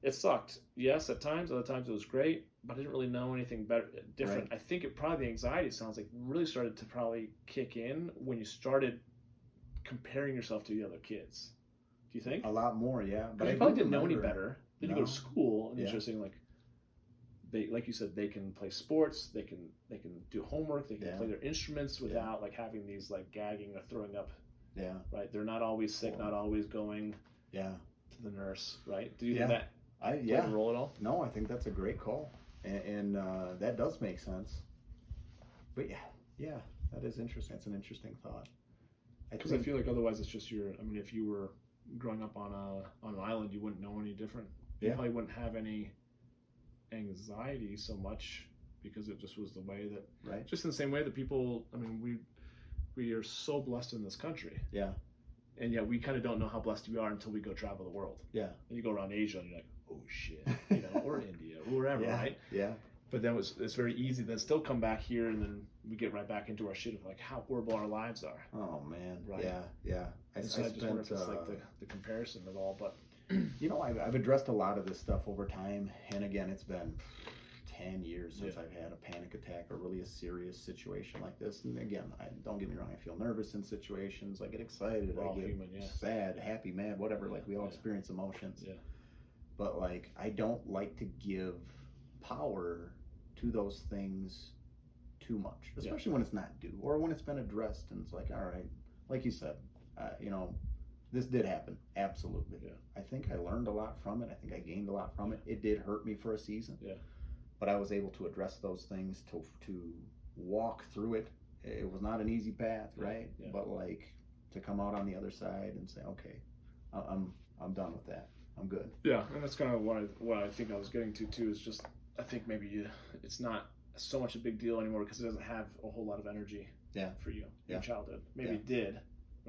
It sucked. Yes, at times. Other times it was great, but I didn't really know anything different. I think the anxiety sounds like really started to probably kick in when you started comparing yourself to the other kids. Do you think? A lot more, yeah. But you probably didn't know any better. Then you go to school and you're just saying like you said, they can play sports, they can do homework, they can play their instruments without like having these like gagging or throwing up. Right. They're not always sick, not always going. To the nurse. Right. Do you think that? Play a role at all? No, I think that's a great call, and that does make sense. But that is interesting. It's an interesting thought. Because I feel like otherwise it's just if you were growing up on an island, you wouldn't know any different. You probably wouldn't have any anxiety so much because it just was the way that, just in the same way that people, we are so blessed in this country. And yet we kind of don't know how blessed we are until we go travel the world. And you go around Asia and you're like, oh shit, you know, or India, or wherever, right? But then it's very easy to still come back here, and then we get right back into our shit of like how horrible our lives are. Oh man, I just wonder if it's like the comparison of all. But you know, I've addressed a lot of this stuff over time, and again, it's been 10 years since I've had a panic attack or really a serious situation like this. And again, don't get me wrong, I feel nervous in situations. I get excited, We're I all get human, sad, happy, mad, whatever. Like we all experience emotions. Yeah. But like, I don't like to give power to those things too much, especially when it's not due or when it's been addressed and it's like, all right, like you said, you know, this did happen. Absolutely. Yeah. I think I learned a lot from it. I think I gained a lot from it. It did hurt me for a season. Yeah. But I was able to address those things, to walk through it. It was not an easy path, right? Yeah. But like to come out on the other side and say, okay, I'm done with that. I'm good. Yeah, and that's kind of what I think I was getting to too. Is just I think maybe it's not so much a big deal anymore because it doesn't have a whole lot of energy. Yeah. For you in Yeah. childhood. Maybe Yeah. it did.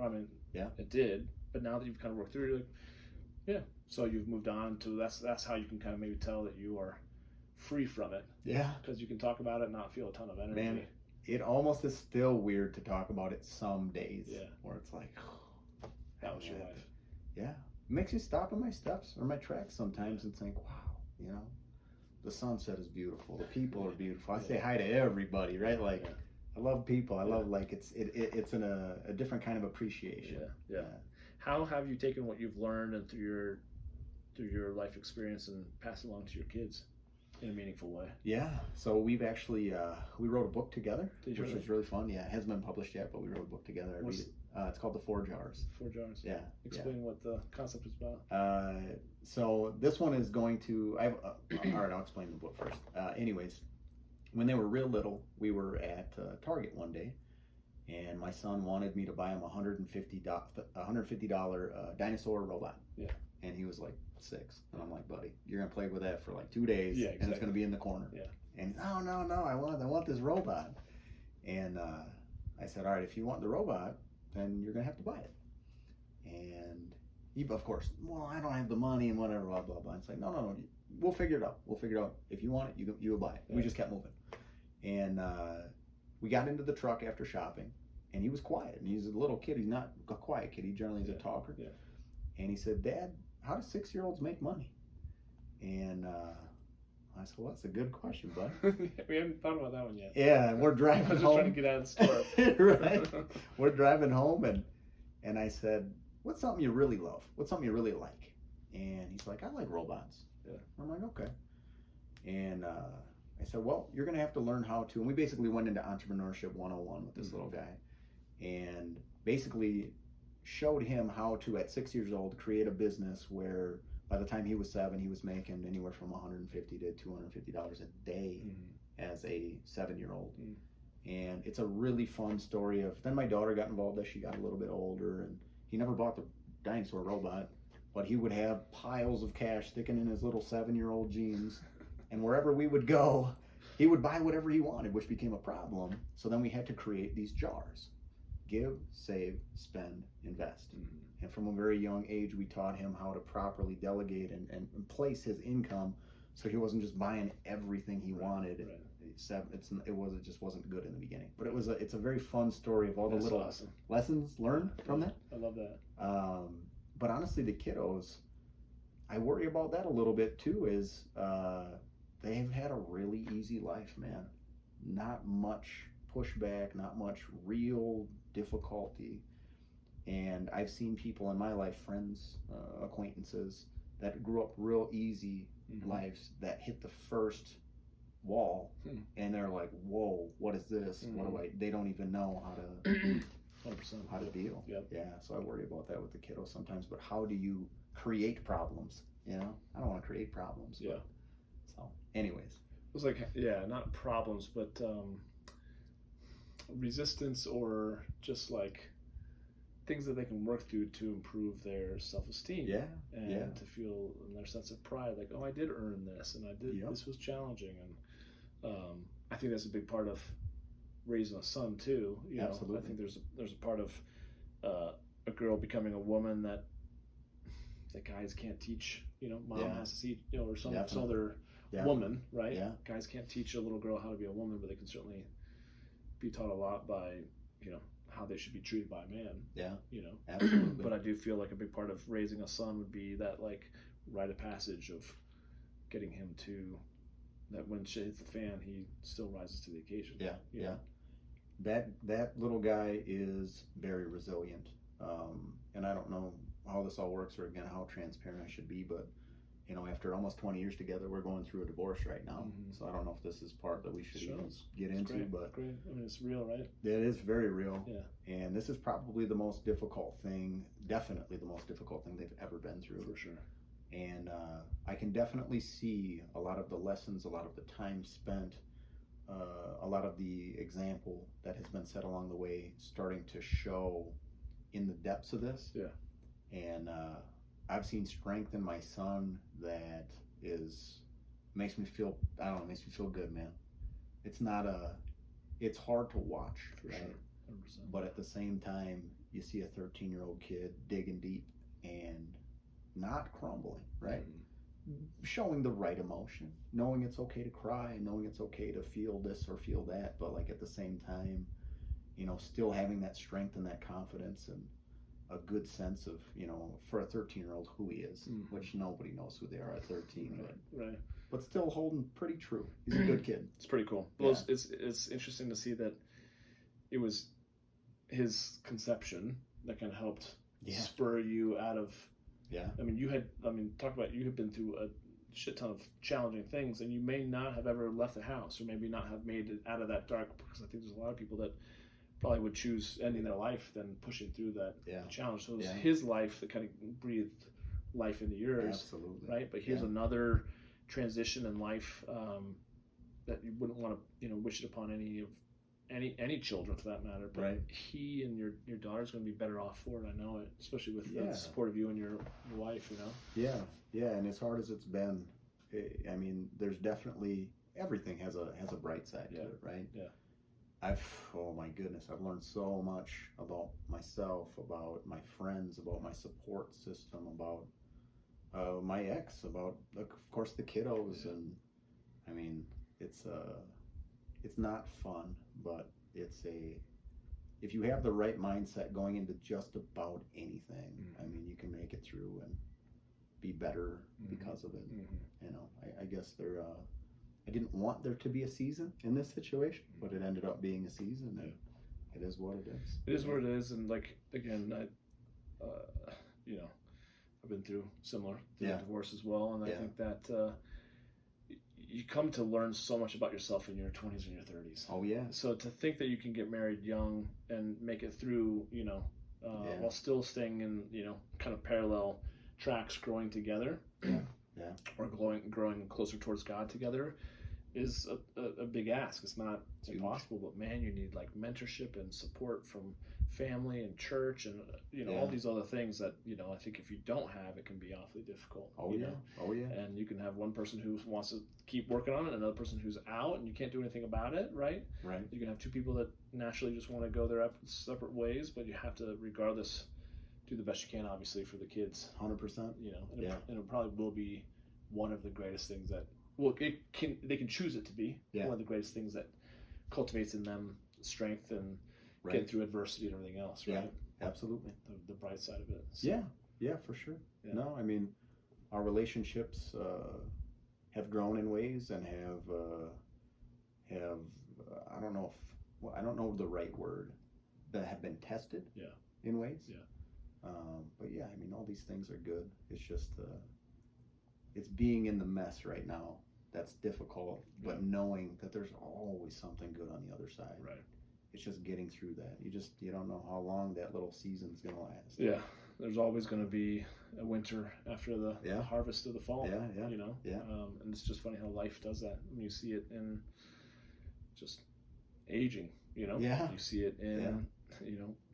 I mean, yeah, it did. But now that you've kind of worked through it, you're like, yeah. So you've moved on to that's how you can kind of maybe tell that you are free from it. Yeah. Because you can talk about it and not feel a ton of energy. Man, it almost is still weird to talk about it some days. Yeah. Where it's like, that was your life. Yeah. It makes you stop in my steps or my tracks sometimes and think, wow, you know, the sunset is beautiful. The people are beautiful. I say hi to everybody, right? Like, I love people. I love, like, it's in a different kind of appreciation. Yeah. How have you taken what you've learned and through your life experience and passed it along to your kids in a meaningful way? Yeah. So we've actually we wrote a book together, which really? was really fun. Yeah, it hasn't been published yet, but we wrote a book together. I read it. It's called The 4 Jars. 4 Jars. Yeah. Explain what the concept is about. So this one is going to. all right, I'll explain the book first. Anyways, when they were real little, we were at Target one day, and my son wanted me to buy him a $150 dinosaur robot. Yeah. And he was like 6, and I'm like, buddy, you're gonna play with that for like 2 days, exactly. and it's gonna be in the corner. Yeah. And no, I want this robot. And I said, all right, if you want the robot, then you're gonna have to buy it. And he, of course, well, I don't have the money and whatever, blah blah blah. It's like, no, we'll figure it out. If you want it, you will buy it. Yeah. We just kept moving, and we got into the truck after shopping, and he was quiet. And he's a little kid. He's not a quiet kid. He generally is a talker. Yeah. And he said, Dad, how do 6-year-olds make money? And I said, well, that's a good question, bud. We haven't thought about that one yet. Yeah, we're driving home. I was just trying to get out of the store. Right. We're driving home, and I said, what's something you really love? What's something you really like? And he's like, I like robots. Yeah. I'm like, okay. And I said, well, you're going to have to learn how to. And we basically went into entrepreneurship 101 with this little guy, and basically showed him how to, at 6 years old, create a business where by the time he was 7, he was making anywhere from $150 to $250 a day as a 7-year-old. And it's a really fun story of, then my daughter got involved as she got a little bit older, and he never bought the dinosaur robot, but he would have piles of cash sticking in his little 7-year-old jeans, and wherever we would go, he would buy whatever he wanted, which became a problem. So then we had to create these jars: give, save, spend, invest. And from a very young age, we taught him how to properly delegate and place his income, so he wasn't just buying everything he wanted. It just wasn't good in the beginning, but it's a very fun story of all the little lessons learned from that. I love that. But honestly, the kiddos, I worry about that a little bit too. Is they've had a really easy life, man. Not much pushback, not much real difficulty. And I've seen people in my life, friends, acquaintances, that grew up real easy lives that hit the first wall, and they're like, whoa, what is this? They don't even know how to 100%. how to deal. Yep. Yeah, so I worry about that with the kiddos sometimes. But how do you create problems? You know, I don't want to create problems. Yeah. So anyways, it was like, not problems, but resistance, or just like things that they can work through to improve their self-esteem. And to feel in their sense of pride, like, oh, I did earn this, and I did, this was challenging. And I think that's a big part of raising a son too. You know, Absolutely. I think there's a part of a girl becoming a woman that guys can't teach. You know, mom has to teach, or some other woman, right? Yeah. Guys can't teach a little girl how to be a woman, but they can certainly be taught a lot by, how they should be treated by a man. Yeah. Absolutely. But I do feel like a big part of raising a son would be that, like, rite of passage of getting him to that when shit hits the fan, he still rises to the occasion. Yeah, you yeah. know? That little guy is very resilient. And I don't know how this all works or again how transparent I should be, but you know, after almost 20 years together, we're going through a divorce right now. So I don't know if this is part that we should even get into, great, but great. I mean, it's real, right? it is very real. Yeah. And this is probably the most difficult thing, definitely the most difficult thing they've ever been through. For sure. And I can definitely see a lot of the lessons, a lot of the time spent, a lot of the example that has been set along the way starting to show in the depths of this. Yeah. And I've seen strength in my son that makes me feel good, man. It's hard to watch, For right? sure. 100%. But at the same time, you see a 13-year-old kid digging deep and not crumbling, right? Showing the right emotion, knowing it's okay to cry, knowing it's okay to feel this or feel that, but like at the same time, you know, still having that strength and that confidence and a good sense of, you know, for a 13-year-old who he is, which nobody knows who they are at 13, right. But still holding pretty true. He's a good kid. It's pretty cool. Well, it's interesting to see that it was his conception that kind of helped spur you out of. Yeah. I mean, you had been through a shit ton of challenging things, and you may not have ever left the house, or maybe not have made it out of that dark. Because I think there's a lot of people that probably would choose ending their life than pushing through that challenge. So it was his life that kind of breathed life into yours. Absolutely. Right. But here's another transition in life that you wouldn't want to, wish it upon any children for that matter. But he and your daughter's going to be better off for it. I know it, especially with the support of you and your wife. Yeah. And as hard as it's been, I mean, there's definitely everything has a bright side to it, right? Yeah. Oh my goodness, I've learned so much about myself, about my friends, about my support system, about my ex, about of course the kiddos, and I mean it's not fun, but if you have the right mindset going into just about anything, I mean you can make it through and be better because of it. You know, I guess I didn't want there to be a season in this situation, but it ended up being a season, and it is what it is. It is what it is, and like again, I've been through similar divorce as well, and I think that you come to learn so much about yourself in your 20s and your 30s. Oh yeah. So to think that you can get married young and make it through, while still staying in, kind of parallel tracks, growing together, or growing closer towards God together, is a big ask. It's not impossible, but man, you need like mentorship and support from family and church and all these other things that I think if you don't have, it can be awfully difficult. Oh yeah. And you can have one person who wants to keep working on it, another person who's out, and you can't do anything about it, right? You can have two people that naturally just want to go their separate ways, but you have to, regardless, do the best you can, obviously, for the kids. 100%. And it probably will be one of the greatest things that they can choose it to be one of the greatest things that cultivates in them strength and getting through adversity and everything else, right? Yeah, absolutely. The bright side of it. So. Yeah, for sure. Yeah. No, I mean, our relationships have grown in ways and have I don't know the right word, but have been tested in ways. But yeah, I mean, all these things are good. It's just it's being in the mess right now that's difficult, but knowing that there's always something good on the other side. Right. It's just getting through that. You don't know how long that little season's gonna last. Yeah. There's always going to be a winter after the harvest of the fall. And it's just funny how life does that. When you see it in just aging, You see it in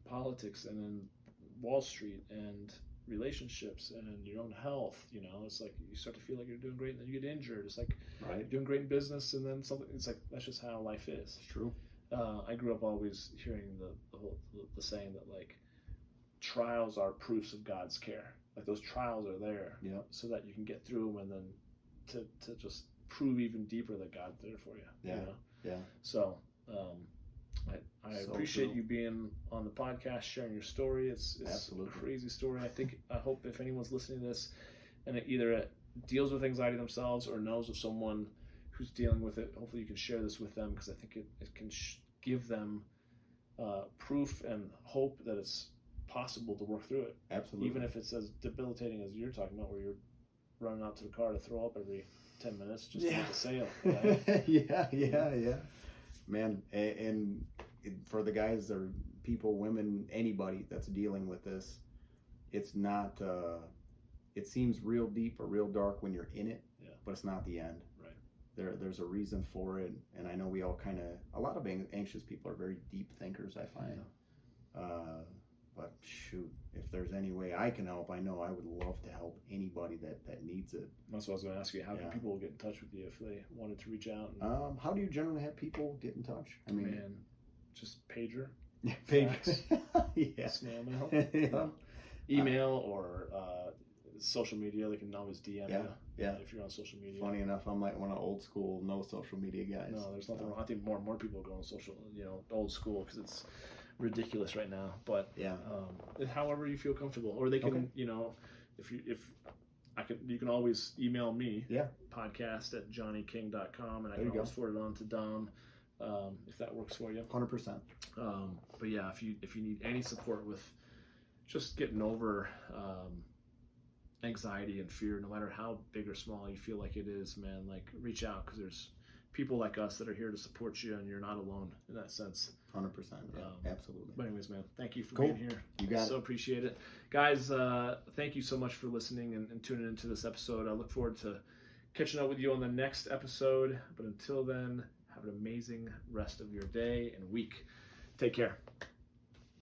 politics and in Wall Street and relationships and your own health. It's like you start to feel like you're doing great and then you get injured. It's like you're doing great in business and then something. It's like that's just how life is. It's true. I grew up always hearing the saying that like trials are proofs of God's care. Like those trials are there so that you can get through them and then to just prove even deeper that God's there for you. So I appreciate you being on the podcast, sharing your story. It's a crazy story. I hope if anyone's listening to this and it either deals with anxiety themselves or knows of someone who's dealing with it, hopefully you can share this with them, because I think it can give them proof and hope that it's possible to work through it. Absolutely. Even if it's as debilitating as you're talking about, where you're running out to the car to throw up every 10 minutes just to make a sale. Right? yeah. Man, and for the guys or people, women, anybody that's dealing with this, it's not, it seems real deep or real dark when you're in it, but it's not the end. Right. There's a reason for it, and I know we all a lot of anxious people are very deep thinkers, I find. But shoot, if there's any way I can help, I know I would love to help anybody that needs it. That's what I was going to ask you. How can people get in touch with you if they wanted to reach out? How do you generally have people get in touch? I mean, man, just pager, yeah, snail mail, email, or social media. They can always DM you. If you're on social media. Funny enough, I'm like one of old school, no social media guys. No, there's nothing wrong. I think more and more people are going social, old school, because it's ridiculous right now. But however you feel comfortable, or they can, you can always email me. podcast@johnnyking.com, and I can always forward it on to Dom, if that works for you. 100%. But yeah, if you need any support with just getting over anxiety and fear, no matter how big or small you feel like it is, man, like, reach out, because there's people like us that are here to support you, and you're not alone in that sense. 100%. Absolutely. But anyways, man, thank you for being here. You got it. Appreciate it. Guys, thank you so much for listening and tuning into this episode. I look forward to catching up with you on the next episode. But until then, have an amazing rest of your day and week. Take care.